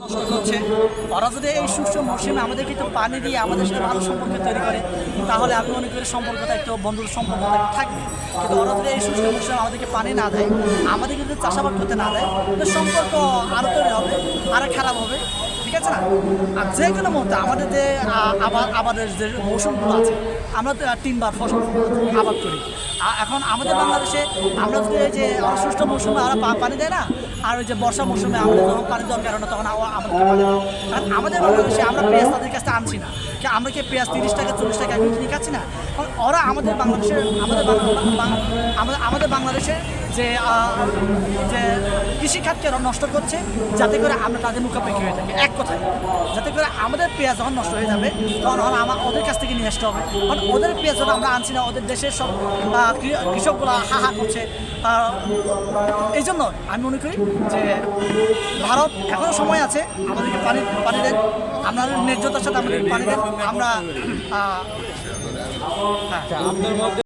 নষ্ট করছে। ওরা যদি এই শুষ্ক মৌসুমে আমাদেরকে একটু পানি দিয়ে আমাদের সাথে ভালো সম্পর্ক তৈরি করে, তাহলে আমি মনে করি সম্পর্কটা একটু বন্ধুর সম্পর্কটা থাকবে। কিন্তু ওরা যদি এই শুষ্ক মৌসুমে আমাদেরকে পানি না দেয়, আমাদেরকে যদি চাষাবাদ করতে না দেয়, তো সম্পর্ক আরও তৈরি হবে, আরও খারাপ হবে। ঠিক আছে না? আর যে কোনো মুহূর্তে আমাদের যে আবাদের যে মৌসুমগুলো আছে, আমরা 3বার ফসল আবাদ করি। এখন আমাদের বাংলাদেশে আমরা যদি এই যে শুষ্ক মৌসুমে আমরা পানি দেয় না, আর ওই যে বর্ষা মৌসুমে আমাদের যখন পানি দরকার হয় না, তখন আমাদেরকে পানি দেয়। কারণ আমাদের বাংলাদেশে আমরা পেঁয়াজ তাদের কাছে আনছি না, আমরা কি পেঁয়াজ 30 টাকা 40 টাকা কিনে খাচ্ছি না? কারণ ওরা আমাদের বাংলাদেশের আমাদের বাংলাদেশের যে কৃষিখাতকে নষ্ট করছে, যাতে করে আমরা তাদের মুখাপেক্ষি হয়ে থাকি। এক কথায়, যাতে করে আমাদের পেঁয়াজ যখন নষ্ট হয়ে যাবে, তখন ওদের কাছ থেকে নিয়ে আসতে হবে। কারণ ওদের পেঁয়াজ যখন আমরা আনছি না, ওদের দেশের সব কৃষকগুলো হা করছে। এই জন্য আমি মনে করি যে ভারত এখনও সময় আছে, আমাদেরকে পানি দেন, আপনাদের ন্যায্যতার সাথে আমাদের পানি দেন। আমরা